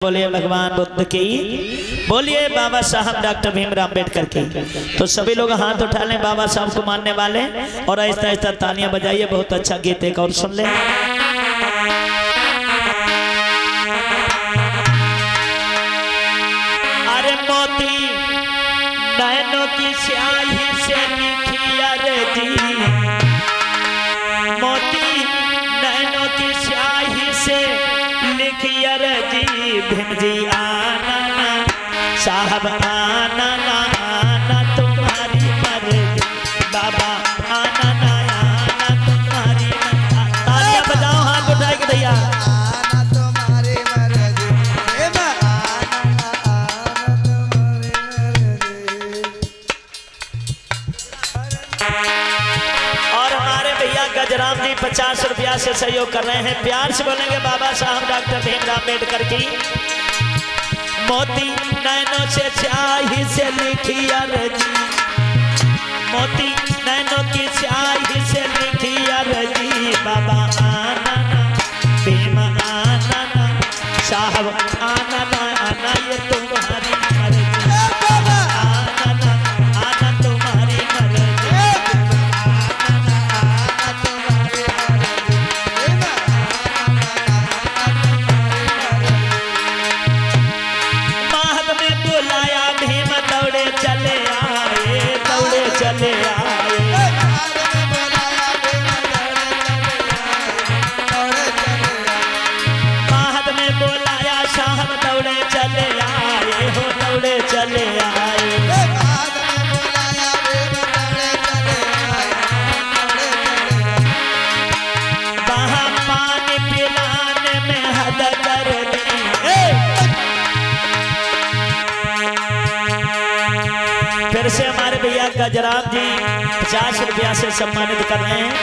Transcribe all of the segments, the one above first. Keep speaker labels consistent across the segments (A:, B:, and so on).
A: बोलिए भगवान बुद्ध की, बोलिए बाबा साहब डॉक्टर भीमराव अम्बेडकर की। तो सभी लोग हाथ उठा लें बाबा साहब को मानने वाले और ऐसा ऐसा तालियां बजाइए। बहुत अच्छा गीत एक और सुन लें। अरे मोती नैनों की स्याही से लिखी अर्जी, मोती नैनों की स्याही से लिखी अर्जी, भीम जी आना ना साहब आना ना, आना तुम्हारी मर्जी बाबा, आना ना आना तुम्हारी मर्जी। तालियां बजाओ हाथ उठाए के भैया।
B: आना तुम्हारी मर्जी, आना तुम्हारी मर्जी।
A: और हमारे भैया गजराम जी 50 रुपया से सहयोग कर रहे हैं। प्यार से बोलेंगे बाबा साहब डॉक्टर भीमराव अम्बेडकर की। मोती नैनों से स्याही से लिखी अर्जी, मोती नैनों की स्याही से लिखी अर्जी, बाबा आना ना भीम आना ना साहब आना ना, आना ये तुम्हारी मर्जी बाबा, आना ना आना तुम्हारी मर्जी। चले आए महद में बुलाया, साहब दौड़े चले आए हो, दौड़े चले आए। वहाँ पानी पिलाने में हद कर दी। फिर से हमारे भैया गजराम जी 50 रुपया से सम्मानित कर रहे हैं।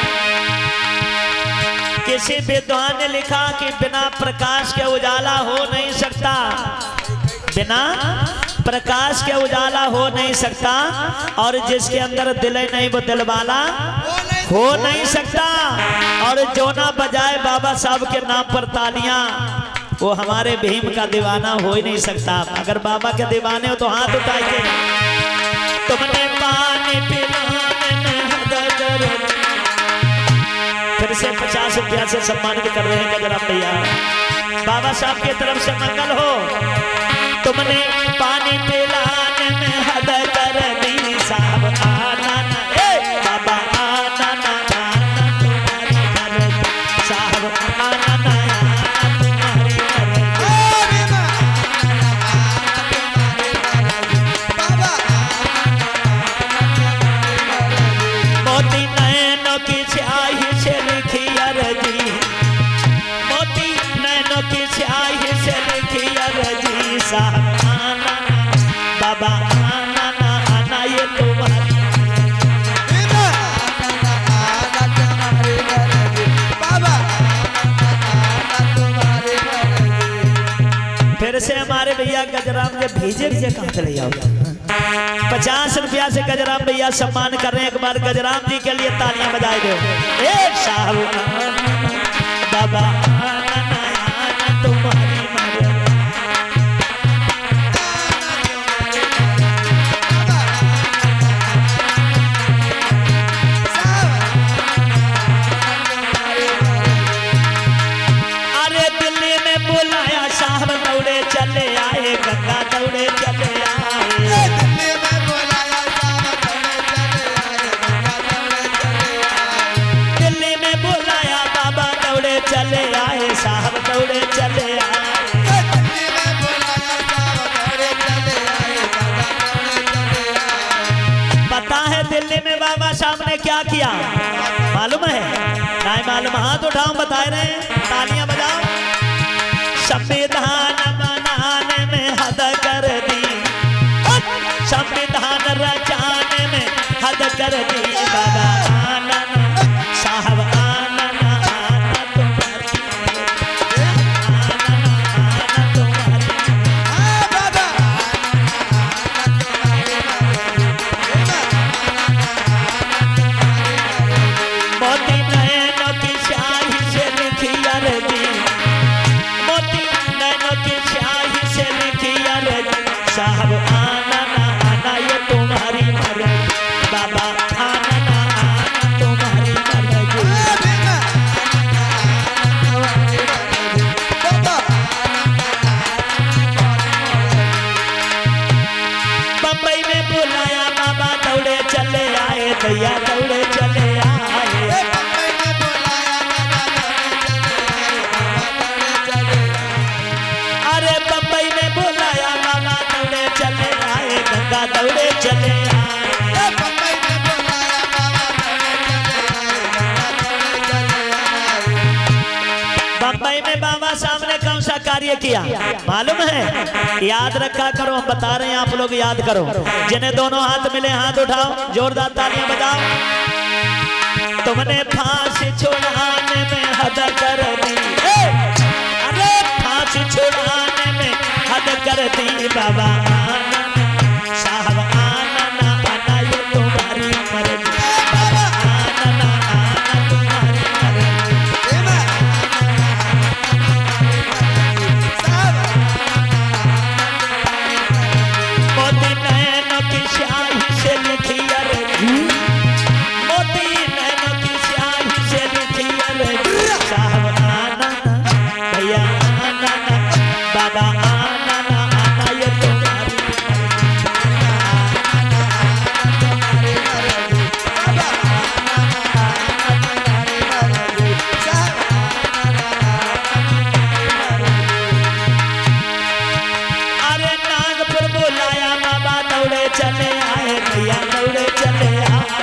A: किसी विद्वान ने लिखा कि बिना प्रकाश के उजाला हो नहीं सकता, बिना प्रकाश के उजाला हो नहीं सकता, और जिसके अंदर दिल नहीं वो दिल वाला हो नहीं सकता। और जो ना बजाए बाबा साहब के नाम पर तालियां, वो हमारे भीम का दीवाना हो ही नहीं सकता। अगर बाबा के दीवाने हो तो हाथ उठाइए। तुमने पानी पिलाने में हद कर दी। फिर से 50 रुपया से सम्मानित कर रहे हैं गजराम भैया। बाबा साहब की तरफ से मंगल हो। तुमने पानी पिलाने में हद कर दी, साहब आना ना बाबा, आना ना आना तुम्हारी मर्जी साहब, आना ना आना तुम्हारी मर्जी। मोती नैनों की स्याही से लिखी अर्जी, मोती नैनों की स्याही से लिखी अर्जी, साहब आना ना बाबा, आना ना आना ये तुम्हारी। फिर से हमारे भैया गजराम के भेजे कहाँ चले जाओ। 50 रुपया से गजराम भैया सम्मान कर रहे हैं। एक बार गजराम जी के लिए तालियां बजाए दो। एक साहब बाबा आना ना आना तुम्हारी मर्जी। अरे दिल्ली में बुलाया, साहब दौड़े चले आए, गंगा दौड़े चले आए। दिल्ली में बुलाया बाबा दौड़े चले आए, साहब दौड़े चले आए। पता है दिल्ली में बाबा साहब ने क्या किया मालूम है? नहीं मालूम हाथ उठाओ, बता रहे हैं, तालियां बजाओ। संविधान बनाने में हद कर दी, संविधान रचाने में हद कर दी, बाबा आना ना साहब आना ना आना तुम्हारी मर्जी, आना ना आना तुम्हारी। मोती नैनों की स्याही से लिखी अर्जी, साहब आना ना आना ये तुम्हारी मर्जी, बाबा आना ना आना तुम्हारी मर्जी। बम्बई में बुलाया बाबा दौड़े चले आए, भैया दौड़े चले आए। अरे बम्बई में बुलाया बाबा दौड़े चले आए, गंगा दौड़े चले आए। बम्बई में बाबा साहब ने कौन सा कार्य किया मालूम है? याद रखा करो, हम बता रहे हैं, आप लोग याद करो। जिन्हें दोनों हाथ मिले हाथ उठाओ, जोरदार तालियां बजाओ। तुमने फांसी छुड़ाने में हद कर दी, अरे फांसी छुड़ाने में हद कर दी, बाबा आना साहब आना ना आना ये तुम्हारी मर्जी, बाबा आना ना आना तुम्हारी मर्जी। मोती नैनों की स्याही से लिखी अर्जी, मोती नैनों की स्याही से लिखी अर्जी, साहब आना ना भैया आना ना, बाबा आना ना आना ये तुम्हारी अरे नागपुर बुलाया बाबा दौड़े चले आए, भैया दौड़े चले आए।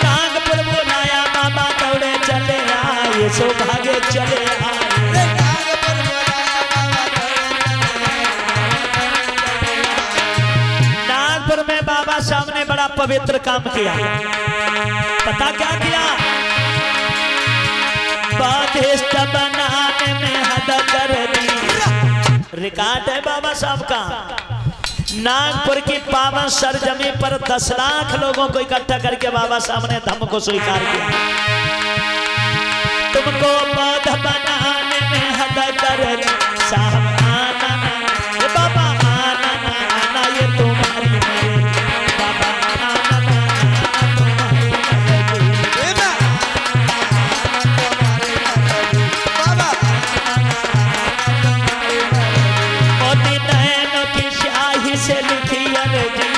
A: नागपुर बुलाया बाबा दौड़े चले आए, सौभाग्य चले आए। नागपुर में बाबा साहब ने बड़ा पवित्र काम किया। पता क्या किया? स्वादिष्ट बनाने में हद कर दी। रिकॉर्ड है बाबा साहब का। नागपुर की पावन सरजमी पर 10 लाख लोगों को इकट्ठा करके बाबा साहब ने धम्म को स्वीकार किया। तुमको पौध बनाने में हद कर दी, साहब आना ना ये बाबा आना ना आना ये तुम्हारी मर्जी, बाबा आना ना आना तुम्हारी मर्जी। मोती नैनों की स्याही से लिखी अर्जी,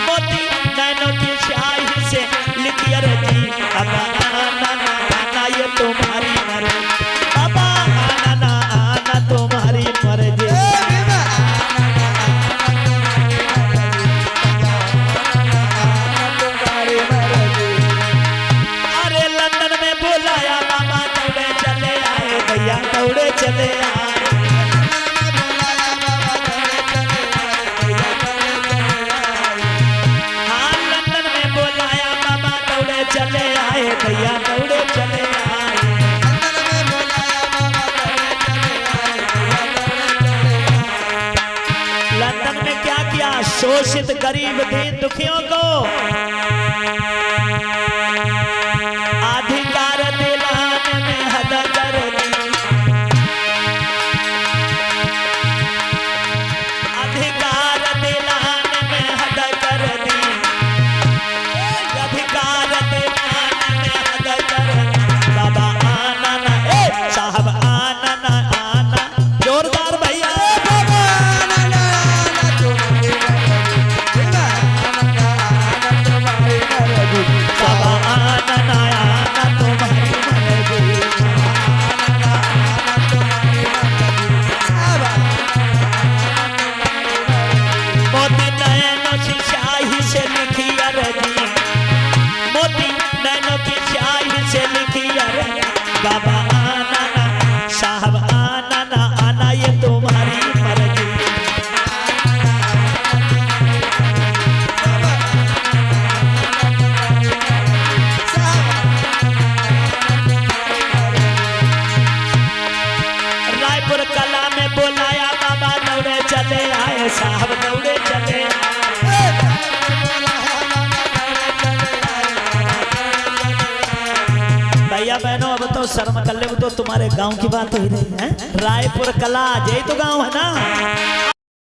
A: मोती नैनों की स्याही से लिखी अर्जी, बाबा आना ना आना ये तुम्हारी मर्जी, बाबा आना ना आना तुम्हारी मर्जी। अरे लंदन में बुलाया बाबा दौड़े चले आए, भैया दौड़े चले आए। हाँ लंदन में बुलाया बाबा दौड़े चले आए, भैया दौड़े चले आए। लंदन में क्या किया? शोषित गरीब दीन दुखियों को अधिकार दिलाने में हद कर दी, अधिकार दिलाने में हद कर दी, अधिकार दिलाने में हद कर दी, बाबा आना ना साहब आना ना आना, जोरदार भैया
B: बाबा आना ना आना तुम्हारी
A: साहब दौड़े चले भैया बहनों अब तो शर्म कर ले, वो तो तुम्हारे गांव की बात हो ही रही है। रायपुर कला यही तो गांव है ना।